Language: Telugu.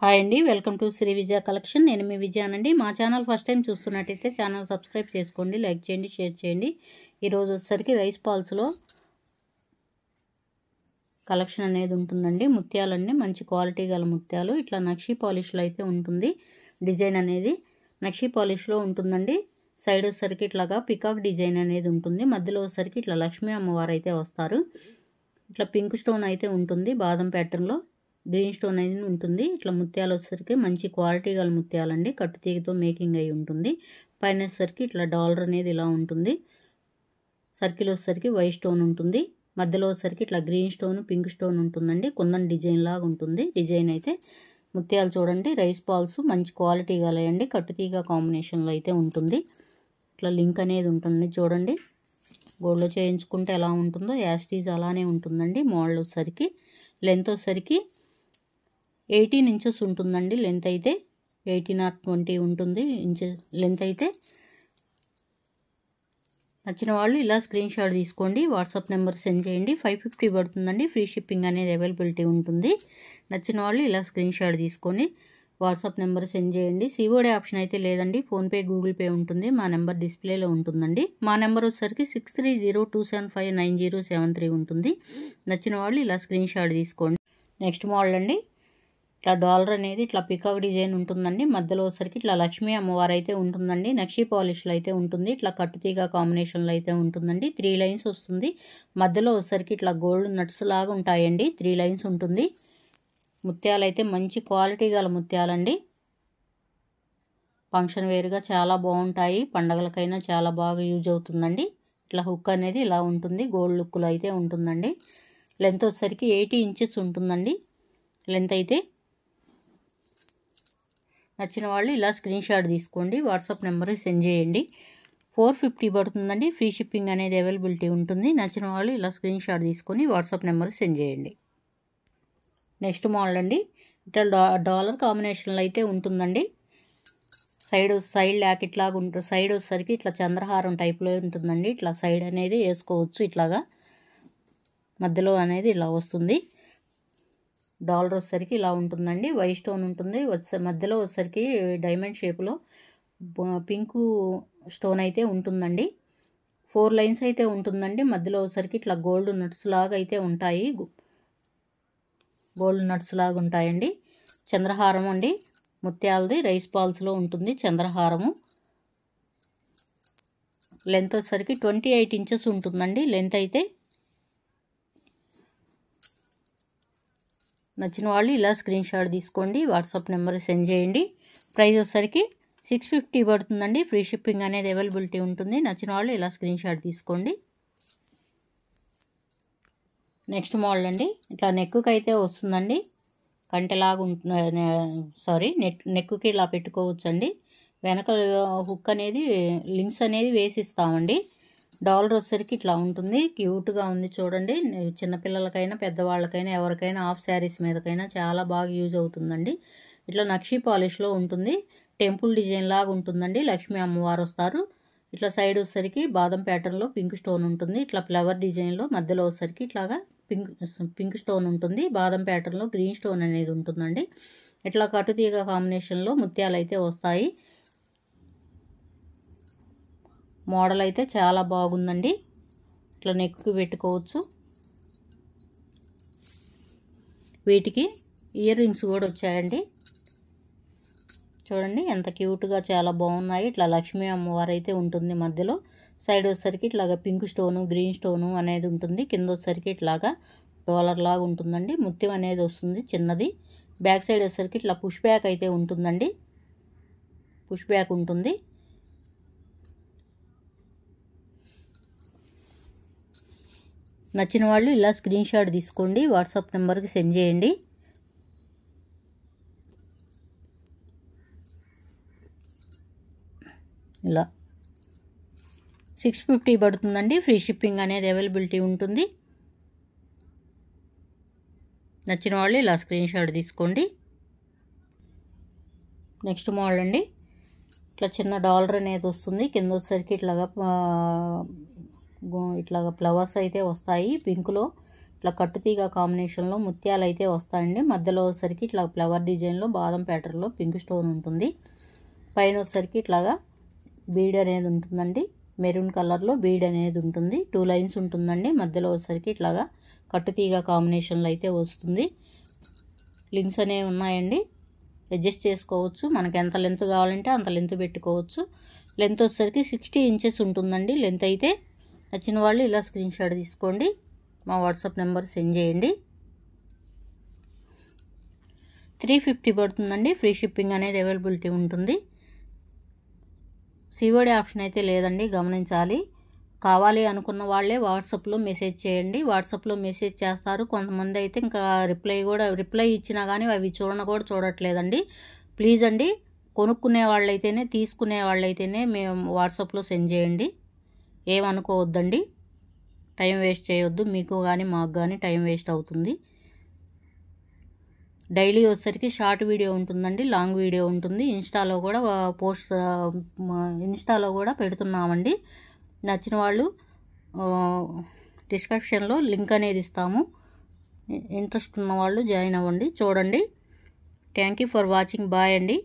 హాయ్ అండి, welcome to Shri Vijaya collection. నేను మీ విజయానండి. మా ఛానల్ ఫస్ట్ టైం చూస్తున్నట్టయితే ఛానల్ సబ్స్క్రైబ్ చేసుకోండి, లైక్ చేయండి, షేర్ చేయండి. ఈరోజు వచ్చేసరికి రైస్ పాల్స్లో కలెక్షన్ అనేది ఉంటుందండి. ముత్యాలన్నీ మంచి క్వాలిటీ గల ముత్యాలు, ఇట్లా నక్షీ పాలిష్లో అయితే ఉంటుంది. డిజైన్ అనేది నక్షీ పాలిష్లో ఉంటుందండి. సైడ్ వచ్చేసరికి ఇట్లాగా పికాక్ డిజైన్ అనేది ఉంటుంది. మధ్యలో వచ్చేసరికి ఇట్లా లక్ష్మీ అమ్మవారు అయితే వస్తారు. ఇట్లా పింక్ స్టోన్ అయితే ఉంటుంది. బాదం ప్యాటర్న్లో గ్రీన్ స్టోన్ అనేది ఉంటుంది. ఇట్లా ముత్యాలు వచ్చేసరికి మంచి క్వాలిటీ గల ముత్యాలండి. కట్టుతీగతో మేకింగ్ అయి ఉంటుంది. పైన వచ్చేసరికి ఇట్లా డాలర్ అనేది ఇలా ఉంటుంది. సర్కిల్ వచ్చేసరికి వైట్ స్టోన్ ఉంటుంది. మధ్యలో వచ్చేసరికి ఇట్లా గ్రీన్ స్టోన్, పింక్ స్టోన్ ఉంటుందండి. కుందన్ డిజైన్ లాగా ఉంటుంది. డిజైన్ అయితే ముత్యాలు చూడండి. రైస్ పాల్స్ మంచి క్వాలిటీ గలయండి. కట్టుతీగ కాంబినేషన్లో అయితే ఉంటుంది. ఇట్లా లింక్ అనేది ఉంటుంది చూడండి. గోల్డ్లో చేయించుకుంటే ఎలా ఉంటుందో యాస్టీజ్ అలానే ఉంటుందండి. మోడల్ వచ్చేసరికి లెంత్ వచ్చేసరికి 18 ఇంచెస్ ఉంటుందండి. లెంత్ అయితే 18 or 20 ఉంటుంది ఇంచెస్ లెంత్ అయితే. నచ్చిన వాళ్ళు ఇలా స్క్రీన్ షాట్ తీసుకోండి, వాట్సాప్ నెంబర్ సెండ్ చేయండి. 550 పడుతుందండి. ఫ్రీ షిప్పింగ్ అనేది అవైలబిలిటీ ఉంటుంది. నచ్చిన వాళ్ళు ఇలా స్క్రీన్ షాట్ తీసుకొని వాట్సాప్ నెంబర్ సెండ్ చేయండి. సిఓడి ఆప్షన్ అయితే లేదండి. ఫోన్పే, గూగుల్ పే ఉంటుంది. మా నెంబర్ డిస్ప్లేలో ఉంటుందండి. మా నెంబర్ వచ్చేసరికి 6302759073 ఉంటుంది. నచ్చిన వాళ్ళు ఇలా స్క్రీన్ షాట్ తీసుకోండి. నెక్స్ట్ మోడల్ అండి. ఇట్లా డాలర్ అనేది ఇట్లా పికాక్ డిజైన్ ఉంటుందండి. మధ్యలో వచ్చేసరికి ఇట్లా లక్ష్మీ అమ్మవారు అయితే ఉంటుందండి. నక్షీ పాలిష్లో అయితే ఉంటుంది. ఇట్లా కట్టుతీగ కాంబినేషన్లో అయితే ఉంటుందండి. 3 లైన్స్ వస్తుంది. మధ్యలో వచ్చేసరికి ఇట్లా గోల్డ్ నట్స్ లాగా ఉంటాయండి. 3 లైన్స్ ఉంటుంది. ముత్యాలు అయితే మంచి క్వాలిటీ గల ముత్యాలండి. ఫంక్షన్ వేరుగా చాలా బాగుంటాయి. పండగలకైనా చాలా బాగా యూజ్ అవుతుందండి. ఇట్లా హుక్ అనేది ఇలా ఉంటుంది. గోల్డ్ లుక్లో అయితే ఉంటుందండి. లెంత్ వచ్చేసరికి 80 ఇంచెస్ ఉంటుందండి. లెంత్ అయితే నచ్చిన వాళ్ళు ఇలా స్క్రీన్ షాట్ తీసుకోండి, వాట్సాప్ నెంబర్ సెండ్ చేయండి. 450 పడుతుందండి. ఫ్రీ షిప్పింగ్ అనేది అవైలబిలిటీ ఉంటుంది. నచ్చిన వాళ్ళు ఇలా స్క్రీన్ షాట్ తీసుకొని వాట్సాప్ నెంబర్ సెండ్ చేయండి. నెక్స్ట్ మోడల్ అండి. ఇట్లా డాలర్ కాంబినేషన్లో అయితే ఉంటుందండి. సైడ్ ల్యాకెట్ లాగా ఉంటుంది. సైడ్ వచ్చేసరికి ఇట్లా చంద్రహారం టైప్లో ఉంటుందండి. ఇట్లా సైడ్ అనేది వేసుకోవచ్చు. ఇట్లాగా మధ్యలో అనేది ఇలా వస్తుంది. డాలర్ వచ్చేసరికి ఇలా ఉంటుందండి. వైట్ స్టోన్ ఉంటుంది. మధ్యలో వచ్చేసరికి డైమండ్ షేప్లో పింకు స్టోన్ అయితే ఉంటుందండి. 4 లైన్స్ అయితే ఉంటుందండి. మధ్యలో వచ్చేసరికి ఇట్లా గోల్డ్ నట్స్ లాగా అయితే ఉంటాయి. గోల్డ్ నట్స్ లాగా ఉంటాయండి. చంద్రహారం అండి. ముత్యాలది రైస్ పాల్స్లో ఉంటుంది చంద్రహారము. లెంత్ వచ్చేసరికి 28 ఇంచెస్ ఉంటుందండి. లెంత్ అయితే నచ్చిన వాళ్ళు ఇలా స్క్రీన్ షాట్ తీసుకోండి, వాట్సాప్ నెంబర్ సెండ్ చేయండి. ప్రైస్ వచ్చేసరికి 650 పడుతుందండి. ఫ్రీ షిప్పింగ్ అనేది అవైలబిలిటీ ఉంటుంది. నచ్చిన వాళ్ళు ఇలా స్క్రీన్ షాట్ తీసుకోండి. నెక్స్ట్ మోడల్ అండి. ఇట్లా నెక్కుకి అయితే వస్తుందండి. కంటెలాగా నెక్కుకి ఇలా పెట్టుకోవచ్చండి. వెనక హుక్ అనేది లింక్స్ అనేది వేసిస్తామండి. డాలర్ వచ్చేసరికి ఇట్లా ఉంటుంది. క్యూట్గా ఉంది చూడండి. చిన్నపిల్లలకైనా పెద్దవాళ్ళకైనా ఎవరికైనా హాఫ్ శారీస్ మీదకైనా చాలా బాగా యూజ్ అవుతుందండి. ఇట్లా నక్షీ పాలిష్లో ఉంటుంది. టెంపుల్ డిజైన్ లాగా ఉంటుందండి. లక్ష్మీ అమ్మవారు వస్తారు. ఇట్లా సైడ్ వచ్చేసరికి బాదం ప్యాటర్న్లో పింక్ స్టోన్ ఉంటుంది. ఇట్లా ఫ్లవర్ డిజైన్లో మధ్యలో వచ్చేసరికి ఇట్లాగా పింక్ స్టోన్ ఉంటుంది. బాదం ప్యాటర్న్లో గ్రీన్ స్టోన్ అనేది ఉంటుందండి. ఇట్లా కట్టుతీగ కాంబినేషన్లో ముత్యాలు అయితే వస్తాయి. మోడల్ అయితే చాలా బాగుందండి. ఇట్లా నెక్కి పెట్టుకోవచ్చు. వీటికి ఇయర్ రింగ్స్ కూడా వచ్చాయండి. చూడండి ఎంత క్యూట్గా చాలా బాగున్నాయి. ఇట్లా లక్ష్మీ అమ్మవారు అయితే ఉంటుంది. మధ్యలో సైడ్ వచ్చేసరికి ఇట్లాగా పింక్ స్టోను, గ్రీన్ స్టోను అనేది ఉంటుంది. కింద వచ్చేసరికి ఇట్లాగా డాలర్ లాగా ఉంటుందండి. ముత్యం అనేది వస్తుంది చిన్నది. బ్యాక్ సైడ్ వచ్చేసరికి ఇట్లా పుష్ బ్యాక్ అయితే ఉంటుందండి. పుష్ బ్యాక్ ఉంటుంది. నచ్చిన వాళ్ళు ఇలా స్క్రీన్ షాట్ తీసుకోండి, వాట్సాప్ నెంబర్కి సెండ్ చేయండి. ఇలా 650 పడుతుందండి. ఫ్రీ షిప్పింగ్ అనేది అవైలబిలిటీ ఉంటుంది. నచ్చిన వాళ్ళు ఇలా స్క్రీన్ షాట్ తీసుకోండి. నెక్స్ట్ మోడల్ అండి. ఇట్లా చిన్న డాలర్ అనేది వస్తుంది. కింద వచ్చేసరికి ఇట్లాగా ఫ్లవర్స్ అయితే వస్తాయి. పింక్లో ఇట్లా కట్టుతీగ కాంబినేషన్లో ముత్యాలు అయితే వస్తాయండి. మధ్యలో వచ్చేసరికి ఇట్లా ఫ్లవర్ డిజైన్లో బాదం ప్యాటర్న్లో పింక్ స్టోన్ ఉంటుంది. పైన వచ్చేసరికి ఇట్లాగా బీడ్ అనేది ఉంటుందండి. మెరూన్ కలర్లో బీడ్ అనేది ఉంటుంది. 2 లైన్స్ ఉంటుందండి. మధ్యలో వచ్చేసరికి ఇట్లాగా కట్టుతీగ కాంబినేషన్లో అయితే వస్తుంది. లింక్స్ అనేవి ఉన్నాయండి, అడ్జస్ట్ చేసుకోవచ్చు. మనకి ఎంత లెంత్ కావాలంటే అంత లెంత్ పెట్టుకోవచ్చు. లెంత్ వచ్చేసరికి 60 ఇంచెస్ ఉంటుందండి. లెంత్ అయితే నచ్చిన వాళ్ళు ఇలా స్క్రీన్ షాట్ తీసుకోండి, మా వాట్సాప్ నెంబర్ సెండ్ చేయండి. 350 పడుతుందండి. ఫ్రీ షిప్పింగ్ అనేది అవైలబిలిటీ ఉంటుంది. సిఓడి ఆప్షన్ అయితే లేదండి, గమనించాలి. కావాలి అనుకున్న వాళ్ళే వాట్సాప్లో మెసేజ్ చేయండి. వాట్సాప్లో మెసేజ్ చేస్తారు. కొంతమంది అయితే ఇంకా రిప్లై ఇచ్చినా కానీ అవి చూడట్లేదండి. ప్లీజ్ అండి, కొనుక్కునే వాళ్ళైతేనే తీసుకునే వాళ్ళైతేనే మేము వాట్సాప్లో సెండ్ చేయండి. ఏమనుకోవద్దండి, టైం వేస్ట్ చేయొద్దు. మీకు కానీ మాకు కానీ టైం వేస్ట్ అవుతుంది. డైలీ వచ్చేసరికి షార్ట్ వీడియో ఉంటుందండి, లాంగ్ వీడియో ఉంటుంది. ఇన్స్టాలో కూడా పెడుతున్నామండి. నచ్చిన వాళ్ళు డిస్క్రిప్షన్లో లింక్ అనేది ఇస్తాము. ఇంట్రెస్ట్ ఉన్న వాళ్ళు జాయిన్ అవ్వండి, చూడండి. Thank you for watching. Bye అండి.